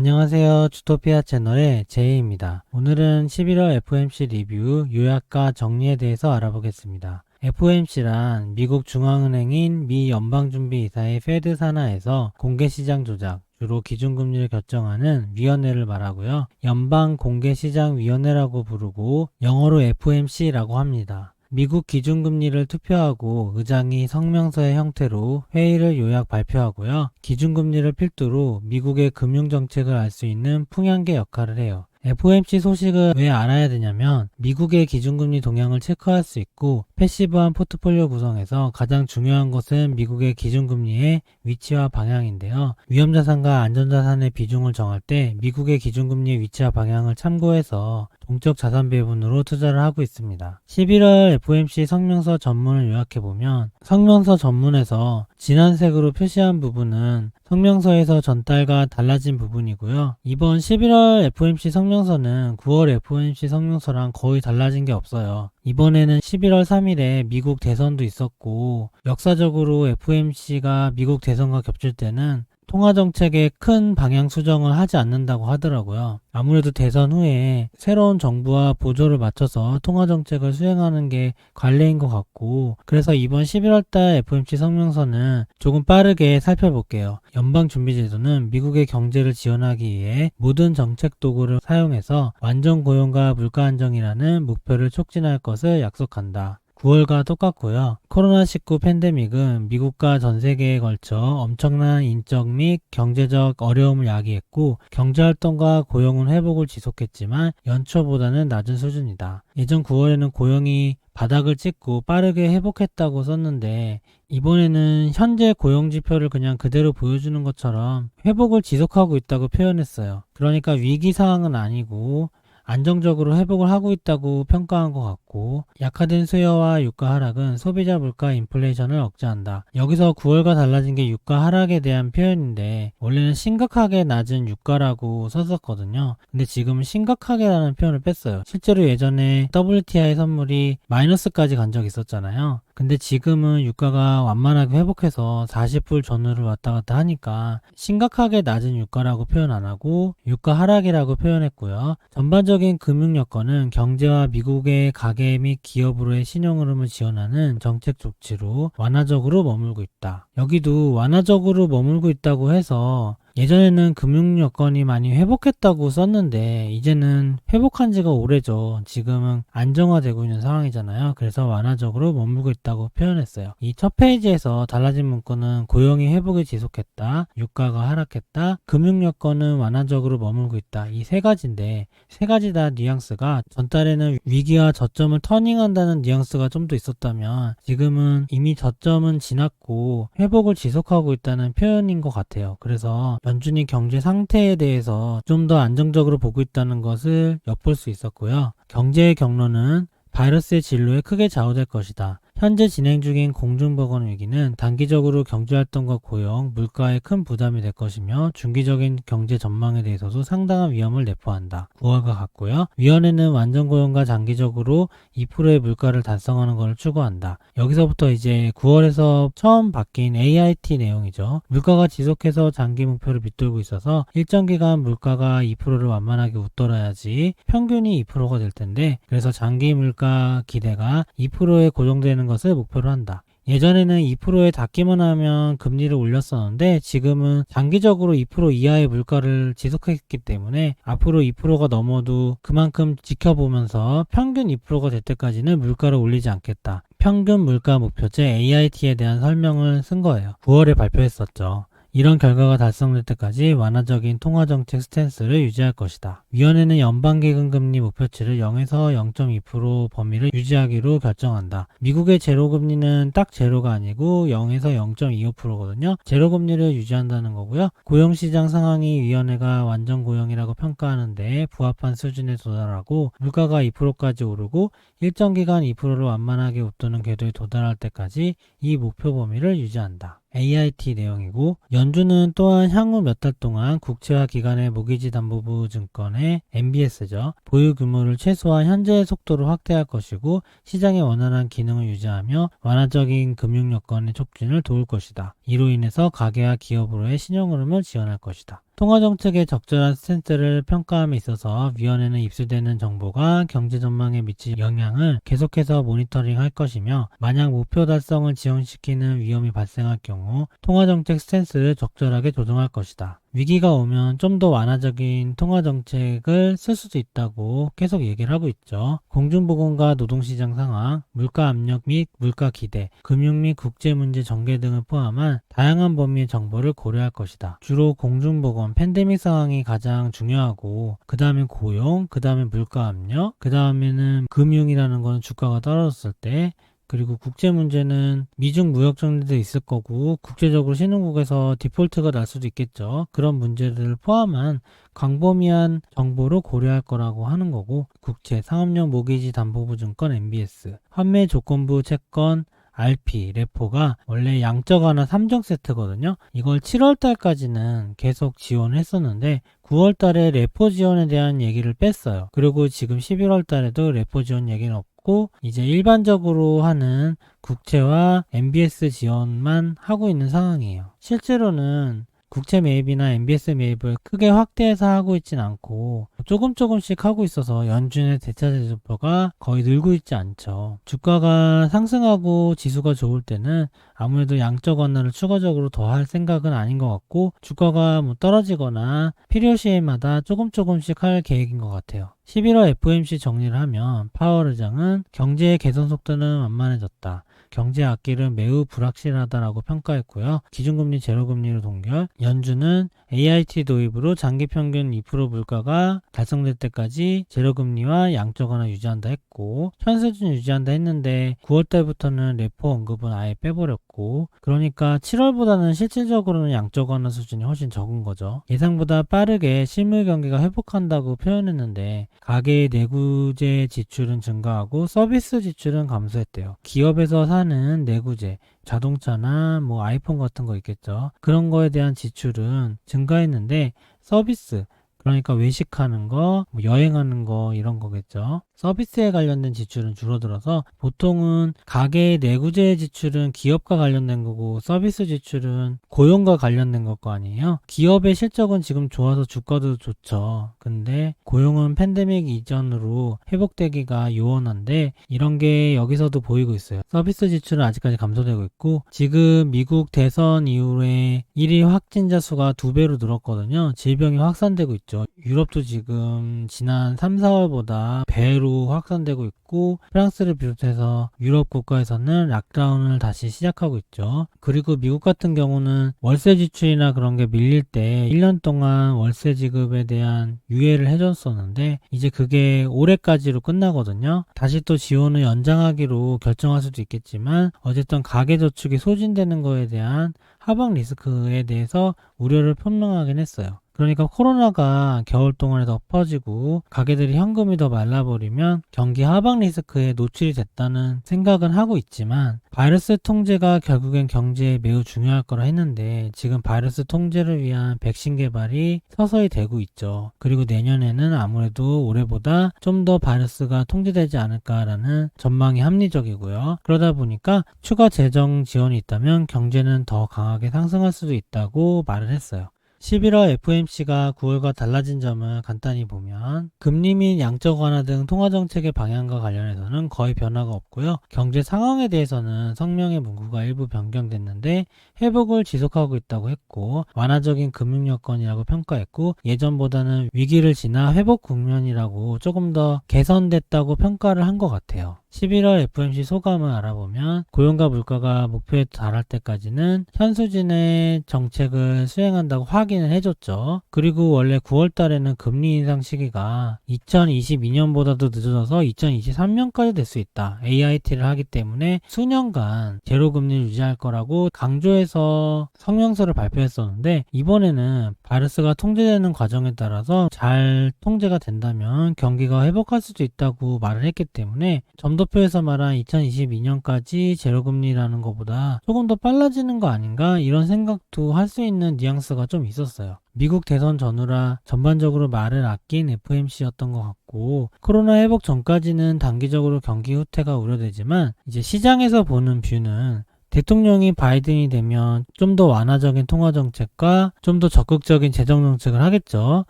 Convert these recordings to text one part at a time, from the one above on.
안녕하세요. 주토피아 채널의 제이입니다. 오늘은 11월 FOMC 리뷰 요약과 정리에 대해서 알아보겠습니다. FOMC란 미국 중앙은행인 미 연방준비이사의 페드 산하에서 공개시장 조작, 주로 기준금리를 결정하는 위원회를 말하고요. 연방공개시장위원회라고 부르고 영어로 FOMC라고 합니다. 미국 기준금리를 투표하고 의장이 성명서의 형태로 회의를 요약 발표하고요. 기준금리를 필두로 미국의 금융정책을 알 수 있는 풍향계 역할을 해요. FOMC 소식을 왜 알아야 되냐면 미국의 기준금리 동향을 체크할 수 있고 패시브한 포트폴리오 구성에서 가장 중요한 것은 미국의 기준금리의 위치와 방향인데요. 위험자산과 안전자산의 비중을 정할 때 미국의 기준금리의 위치와 방향을 참고해서 동적 자산 배분으로 투자를 하고 있습니다. 11월 FOMC 성명서 전문을 요약해보면 성명서 전문에서 진한색으로 표시한 부분은 성명서에서 전달과 달라진 부분이고요. 이번 11월 FOMC 성명서는 9월 FOMC 성명서랑 거의 달라진 게 없어요. 이번에는 11월 3일에 미국 대선도 있었고 역사적으로 FOMC가 미국 대선과 겹칠 때는 통화정책에 큰 방향 수정을 하지 않는다고 하더라고요. 아무래도 대선 후에 새로운 정부와 보조를 맞춰서 통화정책을 수행하는 게 관례인 것 같고 그래서 이번 11월달 FOMC 성명서는 조금 빠르게 살펴볼게요. 연방준비제도는 미국의 경제를 지원하기 위해 모든 정책 도구를 사용해서 완전 고용과 물가 안정이라는 목표를 촉진할 것을 약속한다. 9월과 똑같고요. 코로나19 팬데믹은 미국과 전 세계에 걸쳐 엄청난 인적 및 경제적 어려움을 야기했고 경제활동과 고용은 회복을 지속했지만 연초보다는 낮은 수준이다. 예전 9월에는 고용이 바닥을 찍고 빠르게 회복했다고 썼는데 이번에는 현재 고용지표를 그냥 그대로 보여주는 것처럼 회복을 지속하고 있다고 표현했어요. 그러니까 위기 상황은 아니고 안정적으로 회복을 하고 있다고 평가한 것 같고 약화된 수요와 유가 하락은 소비자 물가 인플레이션을 억제한다. 여기서 9월과 달라진 게 유가 하락에 대한 표현인데 원래는 심각하게 낮은 유가라고 썼었거든요. 근데 지금은 심각하게라는 표현을 뺐어요. 실제로 예전에 WTI 선물이 마이너스까지 간 적이 있었잖아요. 근데 지금은 유가가 완만하게 회복해서 40불 전후를 왔다 갔다 하니까 심각하게 낮은 유가라고 표현 안 하고 유가 하락이라고 표현했고요. 전반적인 금융 여건은 경제와 미국의 가계 및 기업으로의 신용 흐름을 지원하는 정책 조치로 완화적으로 머물고 있다. 여기도 완화적으로 머물고 있다고 해서 예전에는 금융 여건이 많이 회복했다고 썼는데 이제는 회복한 지가 오래죠. 지금은 안정화되고 있는 상황이잖아요. 그래서 완화적으로 머물고 있다고 표현했어요. 이 첫 페이지에서 달라진 문구는 고용이 회복이 지속했다, 유가가 하락했다, 금융 여건은 완화적으로 머물고 있다. 이 세 가지인데 세 가지 다 뉘앙스가 전달에는 위기와 저점을 터닝한다는 뉘앙스가 좀 더 있었다면 지금은 이미 저점은 지났고 회복을 지속하고 있다는 표현인 것 같아요. 그래서 연준이 경제 상태에 대해서 좀 더 안정적으로 보고 있다는 것을 엿볼 수 있었고요. 경제의 경로는 바이러스의 진로에 크게 좌우될 것이다. 현재 진행 중인 공중보건 위기는 단기적으로 경제활동과 고용, 물가에 큰 부담이 될 것이며 중기적인 경제 전망에 대해서도 상당한 위험을 내포한다. 9월과 같고요. 위원회는 완전 고용과 장기적으로 2%의 물가를 달성하는 것을 추구한다. 여기서부터 이제 9월에서 처음 바뀐 AIT 내용이죠. 물가가 지속해서 장기 목표를 밑돌고 있어서 일정 기간 물가가 2%를 완만하게 웃돌아야지 평균이 2%가 될 텐데 그래서 장기 물가 기대가 2%에 고정되는 것을 목표로 한다. 예전에는 2%에 닿기만 하면 금리를 올렸었는데 지금은 장기적으로 2% 이하의 물가를 지속했기 때문에 앞으로 2%가 넘어도 그만큼 지켜보면서 평균 2%가 될 때까지는 물가를 올리지 않겠다. 평균 물가 목표제 AIT에 대한 설명을 쓴 거예요. 9월에 발표했었죠. 이런 결과가 달성될 때까지 완화적인 통화정책 스탠스를 유지할 것이다. 위원회는 연방기금금리 목표치를 0에서 0.2% 범위를 유지하기로 결정한다. 미국의 제로금리는 딱 제로가 아니고 0에서 0.25%거든요. 제로금리를 유지한다는 거고요. 고용시장 상황이 위원회가 완전 고용이라고 평가하는데 부합한 수준에 도달하고 물가가 2%까지 오르고 일정 기간 2%를 완만하게 웃도는 궤도에 도달할 때까지 이 목표 범위를 유지한다. AIT 내용이고 연준은 또한 향후 몇 달 동안 국채와 기관의 모기지 담보부 증권의 MBS죠. 보유 규모를 최소한 현재의 속도로 확대할 것이고 시장의 원활한 기능을 유지하며 완화적인 금융 여건의 촉진을 도울 것이다. 이로 인해서 가계와 기업으로의 신용 흐름을 지원할 것이다. 통화정책의 적절한 스탠스를 평가함에 있어서 위원회는 입수되는 정보가 경제 전망에 미칠 영향을 계속해서 모니터링할 것이며, 만약 목표 달성을 지연시키는 위험이 발생할 경우 통화정책 스탠스를 적절하게 조정할 것이다. 위기가 오면 좀 더 완화적인 통화정책을 쓸 수도 있다고 계속 얘기를 하고 있죠. 공중보건과 노동시장 상황, 물가 압력 및 물가 기대, 금융 및 국제문제 전개 등을 포함한 다양한 범위의 정보를 고려할 것이다. 주로 공중보건, 팬데믹 상황이 가장 중요하고, 그 다음에 고용, 그 다음에 물가 압력, 그 다음에는 금융이라는 건 주가가 떨어졌을 때, 그리고 국제 문제는 미중 무역 정리도 있을 거고, 국제적으로 신흥국에서 디폴트가 날 수도 있겠죠. 그런 문제들을 포함한 광범위한 정보를 고려할 거라고 하는 거고, 국채, 상업용 모기지 담보부 증권 MBS, 환매 조건부 채권 RP, 레포가 원래 양적 완화 3종 세트거든요. 이걸 7월 달까지는 계속 지원을 했었는데 9월 달에 레포 지원에 대한 얘기를 뺐어요. 그리고 지금 11월 달에도 레포 지원 얘기는 없고, 이제 일반적으로 하는 국채와 MBS 지원만 하고 있는 상황이에요. 실제로는 국채 매입이나 MBS 매입을 크게 확대해서 하고 있진 않고 조금씩 하고 있어서 연준의 대차 제조표가 거의 늘고 있지 않죠. 주가가 상승하고 지수가 좋을 때는 아무래도 양적 완화를 추가적으로 더 할 생각은 아닌 것 같고, 주가가 떨어지거나 필요시에마다 조금씩 할 계획인 것 같아요. 11월 FOMC 정리를 하면 파월 의장은 경제의 개선 속도는 완만해졌다. 경제 악기는 매우 불확실하다라고 평가했고요. 기준금리 제로금리로 동결, 연준은 AIT 도입으로 장기평균 2% 물가가 달성될 때까지 제로금리와 양적 완화 유지한다 했고, 현 수준 유지한다 했는데 9월달부터는 레포 언급은 아예 빼버렸고, 그러니까 7월보다는 실질적으로는 양적 완화 수준이 훨씬 적은 거죠. 예상보다 빠르게 실물 경기가 회복한다고 표현했는데 가계의 내구재 지출은 증가하고 서비스 지출은 감소했대요. 기업에서 사는 내구재, 자동차나 아이폰 같은 거 있겠죠. 그런 거에 대한 지출은 증가했는데 서비스, 그러니까 외식하는 거, 여행하는 거 이런 거겠죠. 서비스에 관련된 지출은 줄어들어서 보통은 가계의 내구재 지출은 기업과 관련된 거고 서비스 지출은 고용과 관련된 걸 거 아니에요. 기업의 실적은 지금 좋아서 주가도 좋죠. 근데 고용은 팬데믹 이전으로 회복되기가 요원한데 이런 게 여기서도 보이고 있어요. 서비스 지출은 아직까지 감소되고 있고, 지금 미국 대선 이후에 1일 확진자 수가 2배로 늘었거든요. 질병이 확산되고 있죠. 유럽도 지금 지난 3, 4월보다 배로 확산되고 있고, 프랑스를 비롯해서 유럽 국가에서는 락다운을 다시 시작하고 있죠. 그리고 미국 같은 경우는 월세 지출이나 그런 게 밀릴 때 1년 동안 월세 지급에 대한 유예를 해줬었는데 이제 그게 올해까지로 끝나거든요. 다시 또 지원을 연장하기로 결정할 수도 있겠지만 어쨌든 가계저축이 소진되는 거에 대한 하방 리스크에 대해서 우려를 표명하긴 했어요. 그러니까 코로나가 겨울 동안에 더 퍼지고 가게들이 현금이 더 말라버리면 경기 하방 리스크에 노출이 됐다는 생각은 하고 있지만, 바이러스 통제가 결국엔 경제에 매우 중요할 거라 했는데 지금 바이러스 통제를 위한 백신 개발이 서서히 되고 있죠. 그리고 내년에는 아무래도 올해보다 좀 더 바이러스가 통제되지 않을까라는 전망이 합리적이고요. 그러다 보니까 추가 재정 지원이 있다면 경제는 더 강하게 상승할 수도 있다고 말을 했어요. 11월 FOMC가 9월과 달라진 점을 간단히 보면 금리 및 양적 완화 등 통화정책의 방향과 관련해서는 거의 변화가 없고요. 경제 상황에 대해서는 성명의 문구가 일부 변경됐는데 회복을 지속하고 있다고 했고, 완화적인 금융 여건이라고 평가했고, 예전보다는 위기를 지나 회복 국면이라고 조금 더 개선됐다고 평가를 한 것 같아요. 11월 FOMC 소감을 알아보면 고용과 물가가 목표에 달할 때까지는 현 수준의 정책을 수행한다고 확인을 해줬죠. 그리고 원래 9월 달에는 금리 인상 시기가 2022년보다도 늦어져서 2023년까지 될 수 있다. AIT를 하기 때문에 수년간 제로금리를 유지할 거라고 강조해서 성명서를 발표했었는데, 이번에는 바이러스가 통제되는 과정에 따라서 잘 통제가 된다면 경기가 회복할 수도 있다고 말을 했기 때문에 점도표에서 말한 2022년까지 제로금리라는 것보다 조금 더 빨라지는 거 아닌가, 이런 생각도 할 수 있는 뉘앙스가 좀 있었어요. 미국 대선 전후라 전반적으로 말을 아낀 FOMC였던 것 같고, 코로나 회복 전까지는 단기적으로 경기 후퇴가 우려되지만 이제 시장에서 보는 뷰는 대통령이 바이든이 되면 좀 더 완화적인 통화 정책과 좀 더 적극적인 재정 정책을 하겠죠.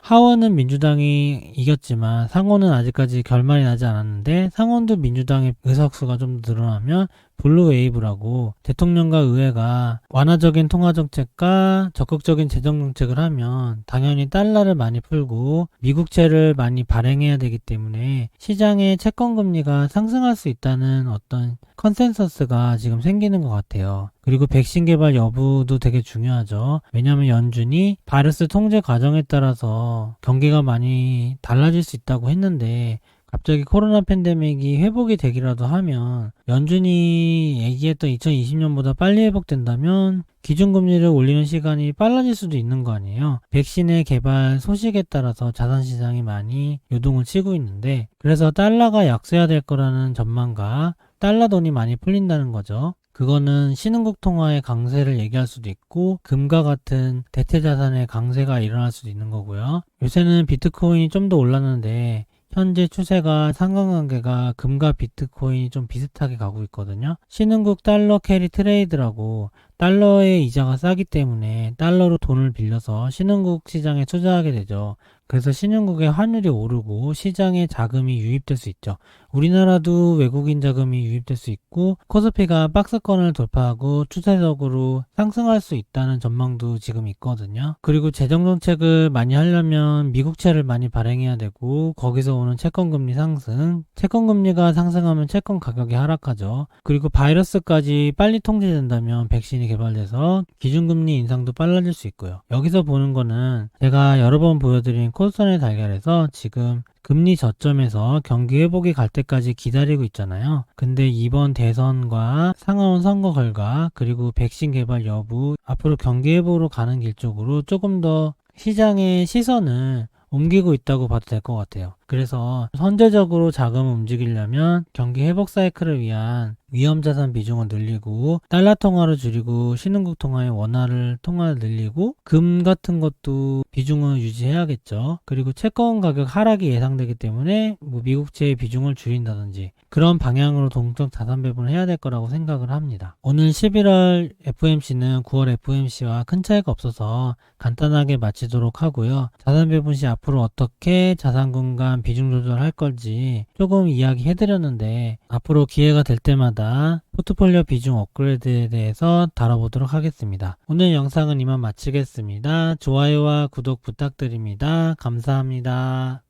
하원은 민주당이 이겼지만 상원은 아직까지 결말이 나지 않았는데 상원도 민주당의 의석수가 좀 더 늘어나면 블루 웨이브라고 대통령과 의회가 완화적인 통화 정책과 적극적인 재정 정책을 하면 당연히 달러를 많이 풀고 미국채를 많이 발행해야 되기 때문에 시장의 채권 금리가 상승할 수 있다는 어떤 컨센서스가 지금 생기는 것 같아요. 그리고 백신 개발 여부도 되게 중요하죠. 왜냐하면 연준이 바이러스 통제 과정에 따라서 경기가 많이 달라질 수 있다고 했는데 갑자기 코로나 팬데믹이 회복이 되기라도 하면 연준이 얘기했던 2020년보다 빨리 회복된다면 기준금리를 올리는 시간이 빨라질 수도 있는 거 아니에요. 백신의 개발 소식에 따라서 자산시장이 많이 요동을 치고 있는데 그래서 달러가 약세화될 거라는 전망과 달러 돈이 많이 풀린다는 거죠. 그거는 신흥국 통화의 강세를 얘기할 수도 있고 금과 같은 대체자산의 강세가 일어날 수도 있는 거고요. 요새는 비트코인이 좀 더 올랐는데 현재 추세가 상관관계가 금과 비트코인이 좀 비슷하게 가고 있거든요. 신흥국 달러 캐리 트레이드라고 달러의 이자가 싸기 때문에 달러로 돈을 빌려서 신흥국 시장에 투자하게 되죠. 그래서 신흥국의 환율이 오르고 시장에 자금이 유입될 수 있죠. 우리나라도 외국인 자금이 유입될 수 있고 코스피가 박스권을 돌파하고 추세적으로 상승할 수 있다는 전망도 지금 있거든요. 그리고 재정정책을 많이 하려면 미국채를 많이 발행해야 되고 거기서 오는 채권금리 상승, 채권금리가 상승하면 채권 가격이 하락하죠. 그리고 바이러스까지 빨리 통제된다면 백신이 개발돼서 기준금리 인상도 빨라질 수 있고요. 여기서 보는 거는 제가 여러 번 보여드린 콜선의 달걀에서 지금 금리 저점에서 경기 회복이 갈 때까지 기다리고 있잖아요. 근데 이번 대선과 상하원 선거 결과 그리고 백신 개발 여부 앞으로 경기 회복으로 가는 길 쪽으로 조금 더 시장의 시선을 옮기고 있다고 봐도 될 것 같아요. 그래서 선제적으로 자금을 움직이려면 경기 회복 사이클을 위한 위험자산 비중을 늘리고 달러 통화를 줄이고 신흥국 통화의 원화를 통화를 늘리고 금 같은 것도 비중을 유지해야겠죠. 그리고 채권 가격 하락이 예상되기 때문에 미국채의 비중을 줄인다든지 그런 방향으로 동적 자산 배분을 해야 될 거라고 생각을 합니다. 오늘 11월 FOMC는 9월 FOMC와 큰 차이가 없어서 간단하게 마치도록 하고요. 자산 배분 시 앞으로 어떻게 자산군간 비중 조절할 건지 조금 이야기해 드렸는데 앞으로 기회가 될 때마다 포트폴리오 비중 업그레이드에 대해서 다뤄보도록 하겠습니다. 오늘 영상은 이만 마치겠습니다. 좋아요와 구독 부탁드립니다. 감사합니다.